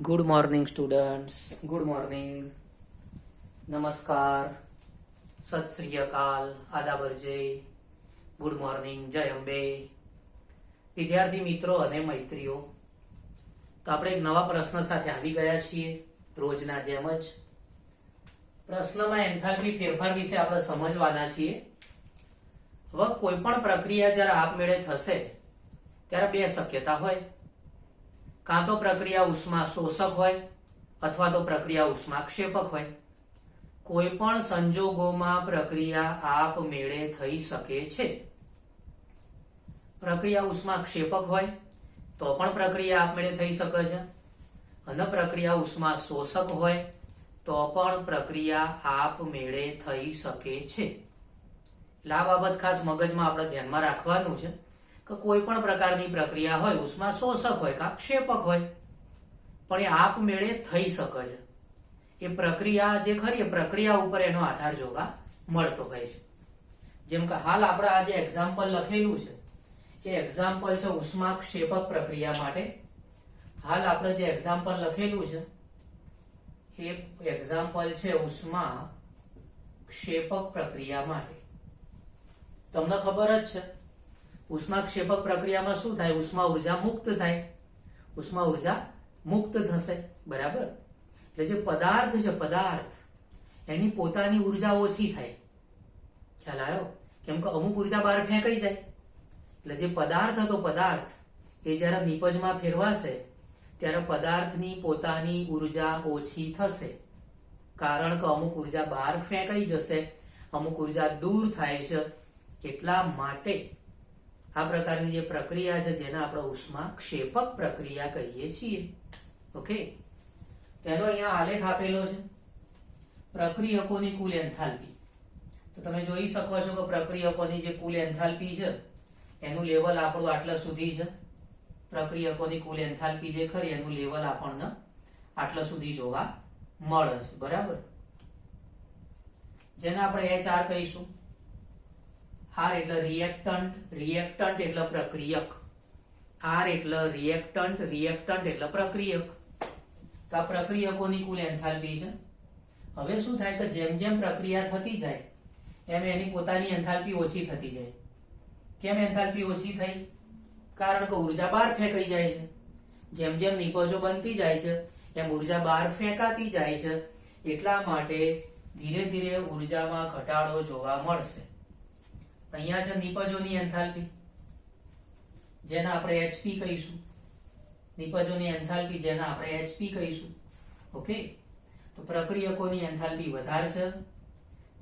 Good morning students, good morning, નમસ્કાર, સત શ્રી અકાલ, આદાબ અરજય, good morning, જય અંબે. વિદ્યાર્થી મિત્રો અને મૈત્રીઓ, તો આપણે એક નવા પ્રશ્ન સાથે આવી ગયા છીએ રોજના જેમ જ. પ્રશ્નમાં એન્થાલ્પી ફેરફાર વિશે આપણે સમજવાના છીએ. હવે કોઈ પણ પ્રક્રિયા જ્યારે આપમેળે થશે ત્યારે બે શક્યતા હોય. કાં તો પ્રક્રિયા ઉષ્મા શોષક હોય અથવા તો પ્રક્રિયા ઉષ્માક્ષેપક હોય. કોઈ પણ સંજોગોમાં પ્રક્રિયા આપમેળે થઈ શકે છે. પ્રક્રિયા ઉષ્માક્ષેપક હોય તો પણ પ્રક્રિયા આપમેળે થઈ શકે છે, અને પ્રક્રિયા ઉષ્મા શોષક હોય તો પણ પ્રક્રિયા આપમેળે થઈ શકે છે. એટલે આ બાબત ખાસ મગજમાં આપણે ધ્યાનમાં રાખવાનું છે કે કોઈ પણ પ્રકારની પ્રક્રિયા હોય, ઉષ્મા શોષક હોય કે ક્ષેપક હોય, પણ એ આપમેળે થઈ શકે છે. એ પ્રક્રિયા જે ખરી એ પ્રક્રિયા ઉપર એનો આધાર જોવા મળતો હોય છે. જેમ કે હાલ આપણે આ જે એક્ઝામ્પલ લખેલું છે એ એક્ઝામ્પલ છે ઉષ્માક્ષેપક પ્રક્રિયા માટે. હાલ આપણે જે એક્ઝામ્પલ લખેલું છે એ એક્ઝામ્પલ છે ઉષ્મા ક્ષેપક પ્રક્રિયા માટે. તમને ખબર જ છે ઉષ્માક્ષેપક પ્રક્રિયામાં શું થાય? ઉષ્મા ઉર્જા મુક્ત થાય. ઉષ્મા ઉર્જા મુક્ત થશે, બરાબર. એટલે જે પદાર્થ છે, પદાર્થ એની પોતાની ઉર્જા ઓછી થાય. ખ્યાલ આવ્યો? કેમ કે અમુક ઉર્જા બહાર ફેંકાઈ જાય. એટલે જે પદાર્થ હતો, પદાર્થ એ જ્યારે નિપજમાં ફેરવાશે ત્યારે પદાર્થની પોતાની ઉર્જા ઓછી થશે, કારણ કે અમુક ઉર્જા બહાર ફેંકાઈ જશે, અમુક ઉર્જા દૂર થાય છે. એટલા માટે આ પ્રકારની જે પ્રક્રિયા છે જેને આપણે ઉષ્માક્ષેપક પ્રક્રિયા કહીએ છીએ. ઓકે, તેનો અહીંયા આલેખ આપેલો છે પ્રક્રિયકોની કુલ એન્થાલ્પી. તો તમે જોઈ શકો છો કે પ્રક્રિયકોની જે કુલ એન્થાલ્પી છે એનું લેવલ આપણું આટલા સુધી છે. પ્રક્રિયકોની કુલ એન્થાલ્પી જે ખરી એનું લેવલ આપણને આટલા સુધી જોવા મળે છે, બરાબર. જેને આપણે HR કહીશું. R એટલે રિએક્ટન્ટ, રિએક્ટન્ટ એટલે પ્રક્રિયક. R એટલે રિએક્ટન્ટ, રિએક્ટન્ટ એટલે પ્રક્રિયક. તો આ પ્રક્રિયકોની કુલ એન્થાલ્પી છે. હવે શું થાય કે જેમ જેમ પ્રક્રિયા થતી જાય એમ એની પોતાની એન્થાલ્પી ઓછી થતી જાય. કેમ એન્થાલ્પી ઓછી થઈ? કારણ કે ઉર્જા બહાર ફેંકાઈ જાય છે. જેમ જેમ નિપજો બનતી જાય છે એમ ઉર્જા બહાર ફેંકાતી જાય છે. એટલા માટે ધીરે ધીરે ઉર્જામાં ઘટાડો જોવા મળશે. અહીંયા છે નિપજોની એન્થાલ્પી, જેને આપણે HP કહીશું. નિપજોની એન્થાલ્પી જેને આપણે HP કહીશું. ઓકે, તો પ્રક્રિયકોની એન્થાલ્પી વધારે છે.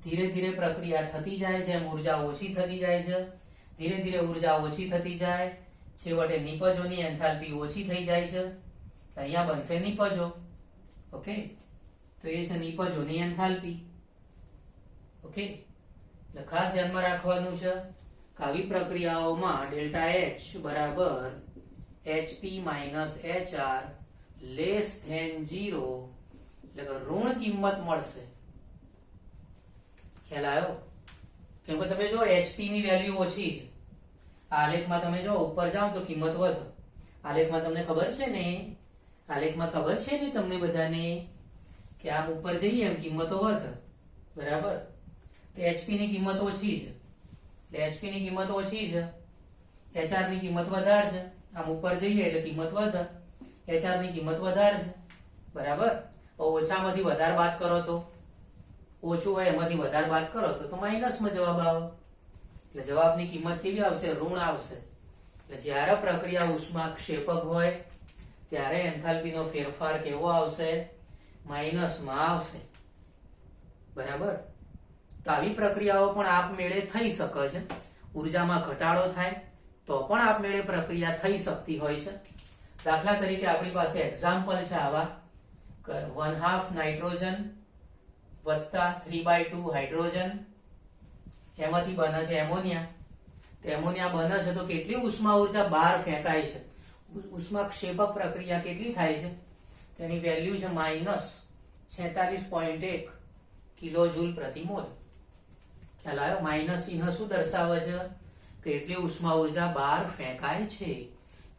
ધીરે ધીરે પ્રક્રિયા થતી જાય છે એમ ઉર્જા ઓછી થતી જાય છે. ધીરે ધીરે ઉર્જા ઓછી થતી જાય, છેવટે નિપજોની એન્થાલ્પી ઓછી થઈ જાય છે. અહીંયા બનશે નિપજો. ઓકે, તો એ છે નિપજોની એન્થાલ્પી. ઓકે, એટલે ખાસ ધ્યાનમાં રાખવાનું છે કે આવી પ્રક્રિયાઓમાં ડેલ્ટા H બરાબર HP minus HR less than 0, એટલે કે ઋણ કિંમત મળશે. ખ્યાલ આવ્યો? કેમ કે તમે જો HP ની વેલ્યુ ઓછી છે. આલેખમાં તમે જો ઉપર જાઓ તો કિંમત વધે. આલેખમાં તમને ખબર છે ને, આલેખમાં ખબર છે ને તમને બધાને કે આમ ઉપર જઈએ એમ કિંમતો વધે, બરાબર. તો HP ની કિંમત ઓછી છે એટલે HP ની કિંમત ઓછી છે, HR ની કિંમત વધારે છે. આમ ઉપર જઈએ એટલે કિંમત વધે, HR ની કિંમત વધારે છે, બરાબર. ઓછામાંથી વધારે બાદ કરો તો ઓછું હોય, એમાંથી વધારે બાદ કરો તો માઇનસમાં જવાબ આવે. એટલે જવાબની કિંમત કેવી આવશે? ઋણ આવશે. એટલે જ્યારે પ્રક્રિયા ઉષ્માક્ષેપક હોય ત્યારે એન્થાલ્પીનો ફેરફાર કેવો આવશે? માઇનસમાં આવશે, બરાબર. તો આવી પ્રક્રિયાઓ પણ આપમેળે થઈ શકે છે. ઉર્જામાં ઘટાડો થાય તો પણ આપમેળે પ્રક્રિયા થઈ શકતી હોય છે. દાખલા તરીકે આપણી પાસે એક્ઝામ્પલ છે આવા 1/2 નાઇટ્રોજન વત્તા 3/2 હાઇડ્રોજન, એમાંથી બને છે એમોનિયા. તો એમોનિયા બને છે તો કેટલી ઉષ્મા ઉર્જા બહાર ફેંકાય છે? ઉષ્માક્ષેપક પ્રક્રિયા કેટલી થાય છે? તેની વેલ્યુ છે -46.1 કિલોજૂલ પ્રતિ મોલ. ખ્યાલ આવ્યો? માઇનસ ચિહ્ન શું દર્શાવે છે? કે એટલી ઉષ્મા ઉર્જા બહાર ફેંકાય છે,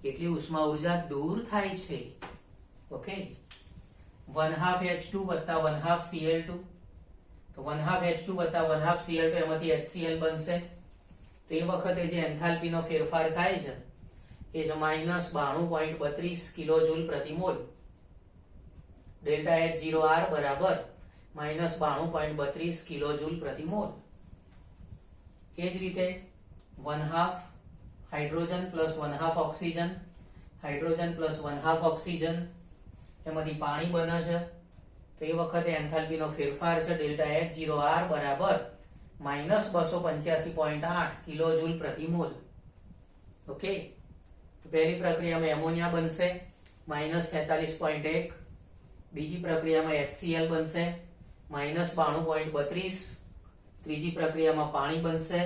એટલી ઉષ્મા ઉર્જા દૂર થાય છે. ઓકે, 1/2 H2 વત્તા 1/2 Cl2, તો 1/2 H2 વત્તા 1/2 Cl2 એમાંથી HCl બનશે. તો એ વખતે જે એન્થાલ્પી નો ફેરફાર થાય છે એ છે -92.32 કિલોજૂલ પ્રતિ મોલ. ડેલ્ટા H0R બરાબર -92.32 કિલોજૂલ પ્રતિ મોલ. એ જ રીતે 1/2 hydrogen plus 1/2 oxygen, hydrogen plus 1/2 oxygen એમાંથી પાણી બને છે. તો એ વખતે એન્થાલ્પી નો ફેરફાર છે ડેલ્ટા H0R બરાબર -285.8 કિલોજૂલ પ્રતિ મોલ. ઓકે, તો પહેલી પ્રક્રિયામાં એમોનિયા બનશે -47.1, બીજી પ્રક્રિયામાં HCl બનશે -92.32, ત્રીજી પ્રક્રિયામાં પાણી બનશે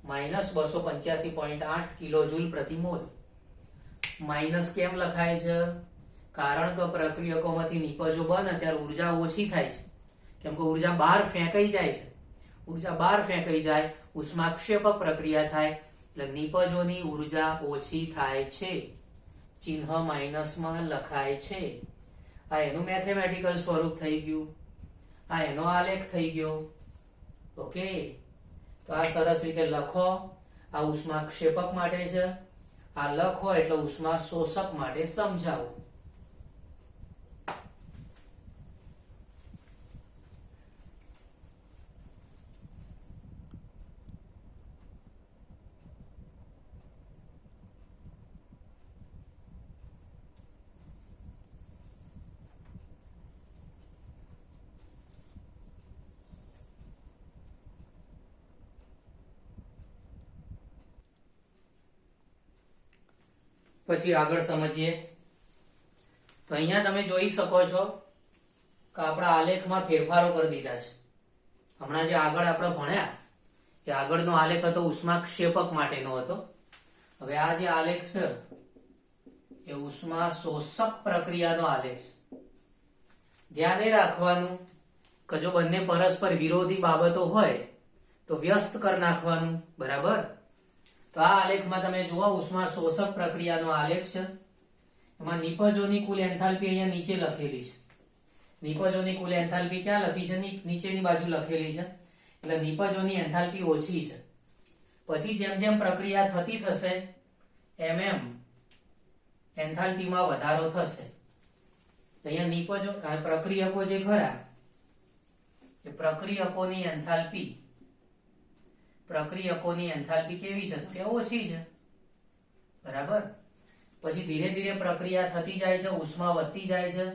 -285.8 કિલોજૂલ પ્રતિ મોલ. માઇનસ કેમ લખાય છે? કારણ કે પ્રક્રિયકોમાંથી નિપજો બને ત્યારે ઉર્જા ઓછી થાય છે, કેમ કે ઉર્જા બહાર ફેંકાઈ જાય છે. ઉર્જા બહાર ફેંકાઈ જાય, ઉષ્માક્ષેપક પ્રક્રિયા થાય એટલે નિપજોની ઉર્જા ઓછી થાય છે. ચિહ્ન માઇનસમાં લખાય છે. આ એનું મેથેમેટિકલ સ્વરૂપ થઈ ગયું, આ એનો આલેખ થઈ ગયો. ઓકે, તો આ સરસ રીતે લખો. આ ઉષ્માક્ષેપક માટે છે, આ લખો એટલે ઉષ્મા શોષક માટે સમજાવો. પછી આગળ સમજીએ. તો અહીંયા તમે જોઈ શકો છો કે આપણા આલેખમાં ફેરફારો કરી દીધા છે. હમણાં જે આગળ આપણે ભણ્યા એ આગળનો આલેખ હતો ઉષ્માક્ષેપક માટેનો હતો. હવે આ જે આલેખ છે એ ઉષ્મા શોષક પ્રક્રિયાનો આલેખ છે. ધ્યાને રાખવાનું કે જો બંને પરસ્પર વિરોધી બાબતો હોય તો વ્યસ્ત કરી નાખવાનું. બરાબર? તો આ આલેખમાં તમે જુઓ, ઉષ્મા શોષક પ્રક્રિયાનો આલેખ છે. એમાં નિપજોની કુલ એન્થાલ્પી અહીંયા નીચે લખેલી છે. નિપજોની કુલ એન્થાલ્પી ક્યાં લખી છે? નીચેની બાજુ લખેલી છે. એટલે નિપજોની એન્થાલ્પી ઓછી છે. પછી જેમ જેમ પ્રક્રિયા થતી થશે એમ એમ એન્થાલ્પીમાં વધારો થશે. અહીંયા નિપજો પ્રક્રિયકો જે ખરા એ પ્રક્રિયકોની એન્થાલ્પી કેવી છે? કે ઓછી છે. બરાબર? પછી ધીરે ધીરે પ્રક્રિયા થતી જાય છે, ઉષ્મા વધતી જાય છે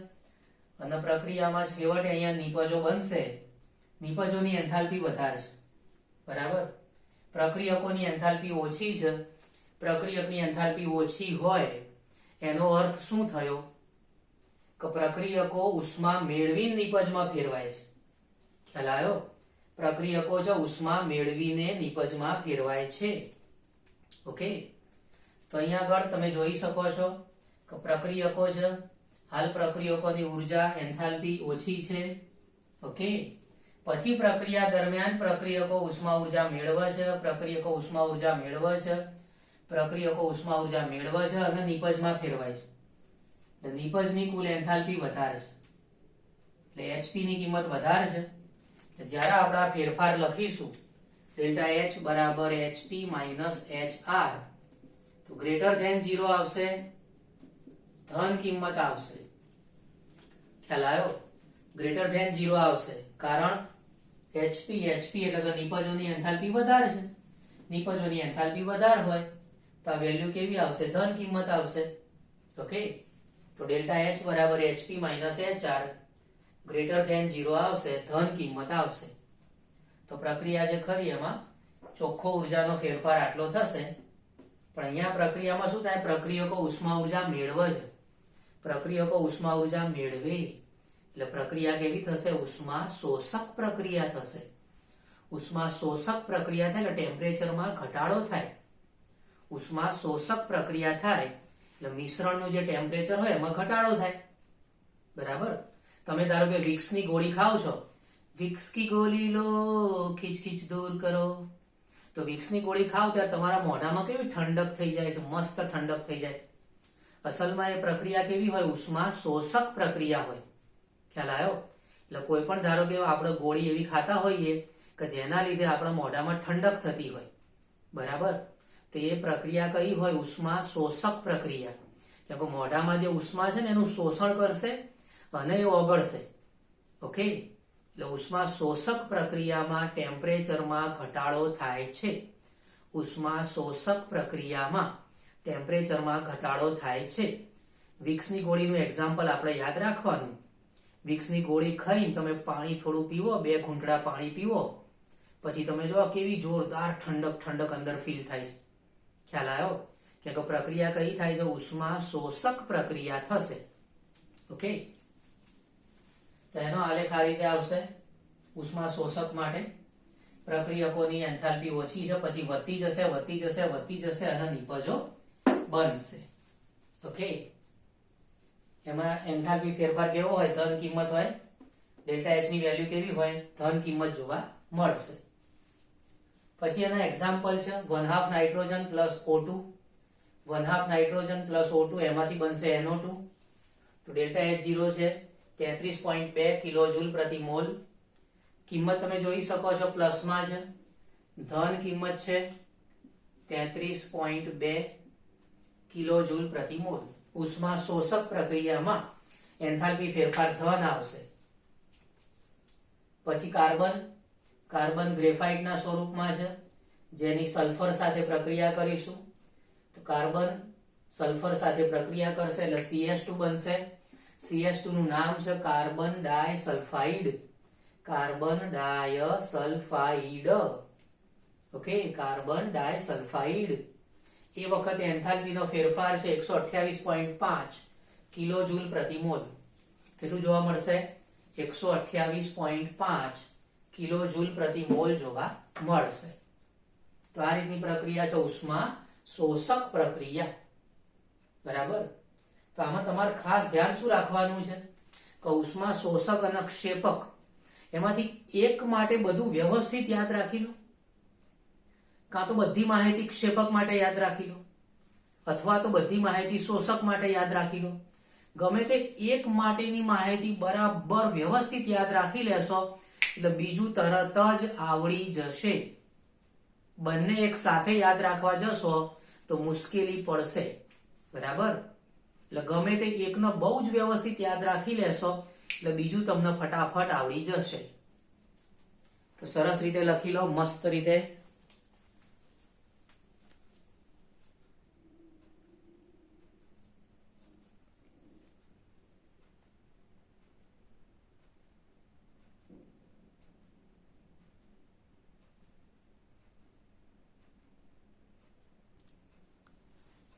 અને પ્રક્રિયામાં છેવટે અહીંયા નિપજો બનશે. નિપજોની એન્થાલ્પી વધારે છે. બરાબર? પ્રક્રિયકોની એન્થાલ્પી ઓછી છે. પ્રક્રિયકની એન્થાલ્પી ઓછી હોય એનો અર્થ શું થયો? કે પ્રક્રિયકો ઉષ્મા મેળવીને નિપજમાં ફેરવાય છે. ખ્યાલ આવ્યો? પ્રક્રિયકો છે ઉષ્મા મેળવીને નિપજમાં ફેરવાય છે. ઓકે, તો અહીંયા આગળ તમે જોઈ શકો છો કે પ્રક્રિયકો છે, હાલ પ્રક્રિયકોની ઉર્જા એન્થાલ્પી ઓછી છે. ઓકે, પછી પ્રક્રિયા દરમિયાન પ્રક્રિયકો ઉષ્મા ઉર્જા મેળવે છે, પ્રક્રિયકો ઉષ્મા ઉર્જા મેળવે છે, પ્રક્રિયકો ઉષ્મા ઉર્જા મેળવે છે અને નિપજમાં ફેરવાય છે. એટલે નિપજની કુલ એન્થાલ્પી વધારે છે, એટલે HP ની કિંમત વધારે છે. જ્યારે આપણે આ ફેરફાર લખીશું ડેલ્ટા H બરાબર HP માઇનસ HR, તો ગ્રેટર ધેન 0 આવશે, ધન કિંમત આવશે. ખ્યાલ આવ્યો? ગ્રેટર ધેન 0 આવશે કારણ HP એટલે કે નિપજોની એન્થાલ્પી વધારે છે. નિપજોની એન્થાલ્પી વધારે હોય તો આ વેલ્યુ કેવી આવશે? ધન કિંમત આવશે. ઓકે, તો ડેલ્ટા H બરાબર HP minus HR greater than 0 આવશે, ધન કિંમત આવશે. તો પ્રક્રિયા જે ખરી એમાં ચોખ્ખો ઉર્જાનો ફેરફાર આટલો થશે. પણ અહીંયા પ્રક્રિયામાં શું થાય? પ્રક્રિયકો ઉષ્મા ઉર્જા મેળવે છે. પ્રક્રિયકો ઉષ્મા ઉર્જા મેળવે એટલે પ્રક્રિયા કેવી થશે? ઉષ્મા શોષક પ્રક્રિયા થશે. ઉષ્મા શોષક પ્રક્રિયા થાય એટલે ટેમ્પરેચરમાં ઘટાડો થાય. ઉષ્મા શોષક પ્રક્રિયા થાય એટલે મિશ્રણનું જે ટેમ્પરેચર હોય એમાં ઘટાડો થાય. બરાબર? તમે ધારો કે વિક્સની ગોળી ખાવ છો, વિક્સ કી ગોલી લો ખીચ ખીચ દૂર કરો, તો વિક્સની ગોળી ખાવ ત્યારે તમારા મોઢામાં કેવી ઠંડક થઈ જાય છે, મસ્ત ઠંડક થઈ જાય. અસલમાં એ પ્રક્રિયા કેવી હોય? ઉષ્મા શોષક પ્રક્રિયા હોય. ખ્યાલ આવ્યો? એટલે કોઈ પણ ધારો કે આપણે ગોળી એવી ખાતા હોઈએ કે જેના લીધે આપણા મોઢામાં ઠંડક થતી હોય, બરાબર, તો એ પ્રક્રિયા કઈ હોય? ઉષ્મા શોષક પ્રક્રિયા. કેમ કે મોઢામાં જે ઉષ્મા છે ને એનું શોષણ કરશે અને એ ઓગળશે. ઓકે, એટલે ઉષ્મા શોષક પ્રક્રિયામાં ટેમ્પરેચરમાં ઘટાડો થાય છે. ઉષ્મા શોષક પ્રક્રિયામાં ટેમ્પરેચરમાં ઘટાડો થાય છે. વિક્સની ગોળીનું એક્ઝામ્પલ આપણે યાદ રાખવાનું. વિક્સની ગોળી ખાઈને તમે પાણી થોડું પીવો, 2 ઘૂંટડા પાણી પીવો, પછી તમે જો કેવી જોરદાર ઠંડક અંદર ફીલ થાય છે. ખ્યાલ આવ્યો? કે પ્રક્રિયા કઈ થાય છે? ઉષ્મા શોષક પ્રક્રિયા થશે. ઓકે, તો એનો આલેખ આ રીતે આવશે. ઉષ્મા શોષક માટે પ્રક્રિયકોની એન્થાલ્પી ઓછી છે, પછી વધતી જશે અને નિપજો બનશે. ઓકે, એમાં એન્થાલ્પી ફેરફાર કેવો હોય? ધન કિંમત હોય. ડેલ્ટા એચ ની વેલ્યુ કેવી હોય? ધન કિંમત જોવા મળશે. પછી એના એક્ઝામ્પલ છે 1/2 nitrogen plus O2. 1/2 nitrogen plus O2 એમાંથી બનશે NO2. તો ડેલ્ટા એચ 0 છે 33.2 કિલોજૂલ પ્રતિ મોલ. કિંમત તમે જોઈ શકો છો, પ્લસમાં છે. ધન કિંમત છે 33.2 કિલોજૂલ પ્રતિ મોલ. ઉષ્મા શોષક પ્રક્રિયામાં એન્થાલ્પી ફેરફાર ધન આવશે. પછી કાર્બન ગ્રેફાઇટના સ્વરૂપમાં છે, જેની સલ્ફર સાથે પ્રક્રિયા કરીશું. તો કાર્બન સલ્ફર સાથે પ્રક્રિયા કરશે એટલે CH2 બનશે. CH2 નું નામ છે carbon disulphide. Carbon disulphide. Okay, carbon disulphide. એ વખતે એન્થાલ્પીનો ફેરફાર છે 128.5 કિલોજૂલ પ્રતિ મોલ. કેટલું જોવા મળશે? 128.5 કિલોજૂલ પ્રતિ મોલ જોવા મળશે. તો આ રીતની પ્રક્રિયા છે ઉષ્મા શોષક પ્રક્રિયા. બરાબર, તો આમાં તમારે ખાસ ધ્યાન શું રાખવાનું છે કે ઉષ્મા શોષક અને ક્ષેપક એમાંથી એક માટે બધું વ્યવસ્થિત યાદ રાખી લો, કાં તો બધી માહિતી ક્ષેપક માટે યાદ રાખી લો, અથવા તો બધી માહિતી શોષક માટે યાદ રાખી લો. ગમે તે એક માટેની માહિતી બરાબર વ્યવસ્થિત યાદ રાખી લેશો એટલે બીજું તરત જ આવડી જશે. બંને એક સાથે યાદ રાખવા જશો તો મુશ્કેલી પડશે. બરાબર, એટલે ગમે તે એકનો બહુ જ વ્યવસ્થિત યાદ રાખી લેશો એટલે બીજું તમને ફટાફટ આવડી જશે. તો સરસ રીતે લખી લો, મસ્ત રીતે.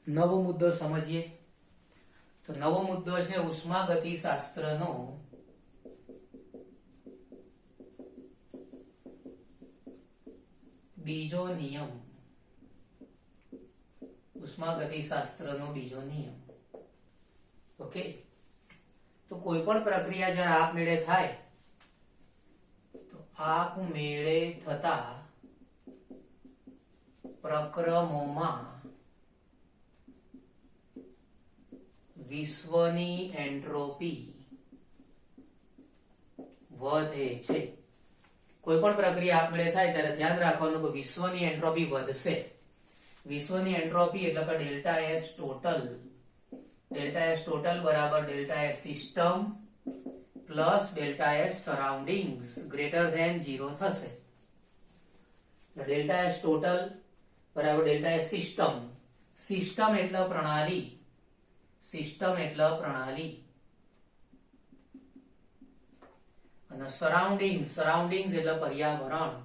નવો મુદ્દો સમજીએ. તો નવો મુદ્દો છે ઉષ્માગતિશાસ્ત્રનો બીજો નિયમ. ઉષ્માગતિશાસ્ત્રનો બીજો નિયમ. ઓકે, તો કોઈ પણ પ્રક્રિયા જ્યારે આપમેળે થાય તો આપમેળે થતા પ્રક્રમોમાં વિશ્વની એન્ટ્રોપી વધે છે. કોઈ પણ પ્રક્રિયા આપમેળે થાય ત્યારે ધ્યાન રાખવાનું કે વિશ્વની એન્ટ્રોપી વધશે. વિશ્વની એન્ટ્રોપી એટલે કે delta S total. Delta S total બરાબર delta S system plus delta S surroundings greater than 0 થશે. ડેલ્ટા એસ ટોટલ બરાબર ડેલ્ટા એસ સિસ્ટમ. સિસ્ટમ એટલે પ્રણાલી. સિસ્ટમ એટલે પ્રણાલી અને સરાઉન્ડિંગ્સ એટલે પર્યાવરણ.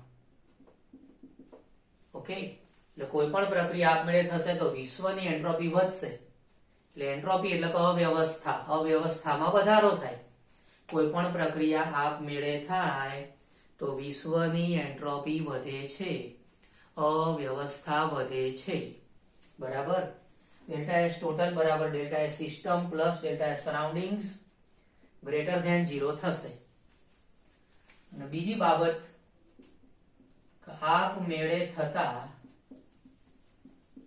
ઓકે, એટલે કોઈ પણ પ્રક્રિયા આપમેળે થશે તો વિશ્વની એન્ટ્રોપી વધશે. એટલે એન્ટ્રોપી એટલે અવ્યવસ્થા. અવ્યવસ્થામાં વધારો થાય. કોઈ પણ પ્રક્રિયા આપમેળે થાય તો વિશ્વની એન્ટ્રોપી વધે છે, અવ્યવસ્થા વધે છે. બરાબર, ડેલ્ટા એસ ટોટલ બરાબર delta S system plus delta S surroundings greater than 0 થશે. અને બીજી બાબત આપમેળે થતા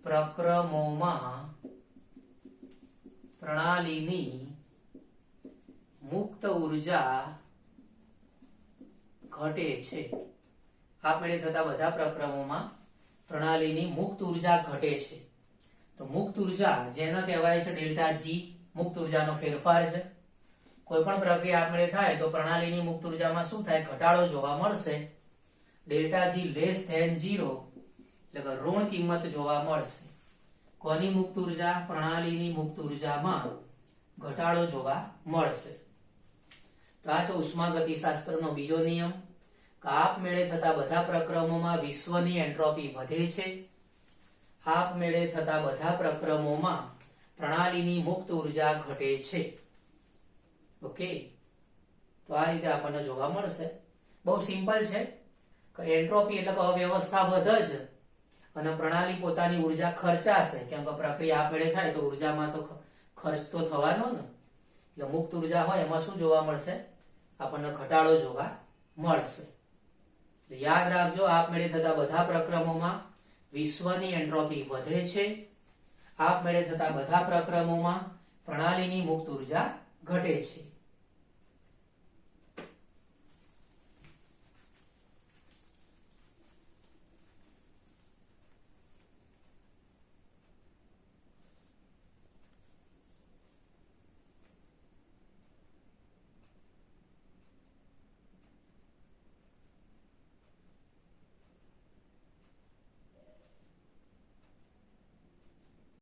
પ્રક્રમોમાં પ્રણાલીની મુક્ત ઉર્જા ઘટે છે. આપમેળે થતા બધા પ્રક્રમોમાં પ્રણાલીની મુક્ત ઉર્જા ઘટે છે. તો મુક્ત ઉર્જા જેને કહેવાય છે ડેલ્ટા જી, મુક્ત ઉર્જાનો ફેરફાર છે. કોઈ પણ પ્રક્રિયા આપમેળે થાય તો પ્રણાલીની મુક્ત ઉર્જામાં શું થાય? ઘટાડો જોવા મળશે. ડેલ્ટા જી લેસ ધેન 0 એટલે કે ઋણ કિંમત જોવા મળશે. કોની મુક્ત ઉર્જા? પ્રણાલીની મુક્ત ઉર્જામાં ઘટાડો જોવા મળશે. તો આ છે ઉષ્માગતિશાસ્ત્રનો બીજો નિયમ કે આપમેળે થતા બધા પ્રક્રમોમાં વિશ્વની એન્ટ્રોપી વધે છે. આપમેળે થતા બધા પ્રક્રમોમાં પ્રણાલીની મુક્ત ઉર્જા ઘટે છે. ઓકે, તો આ રીતે આપણને જોવા મળશે. બહુ સિમ્પલ છે કે એન્ટ્રોપી એટલે કે અવ્યવસ્થા વધે છે અને પ્રણાલી પોતાની ઉર્જા ખર્ચાશે, કેમ કે પ્રક્રિયા આપમેળે થાય તો ઉર્જામાં તો ખર્ચ તો થવાનો ને. એટલે મુક્ત ઉર્જા હોય એમાં શું જોવા મળશે? આપણને ઘટાડો જોવા મળશે. યાદ રાખજો, આપમેળે થતા બધા પ્રક્રમોમાં વિશ્વની એન્ટ્રોપી વધે છે. આપમેળે થતા બધા પ્રક્રમોમાં પ્રણાલીની મુક્ત ઉર્જા ઘટે છે.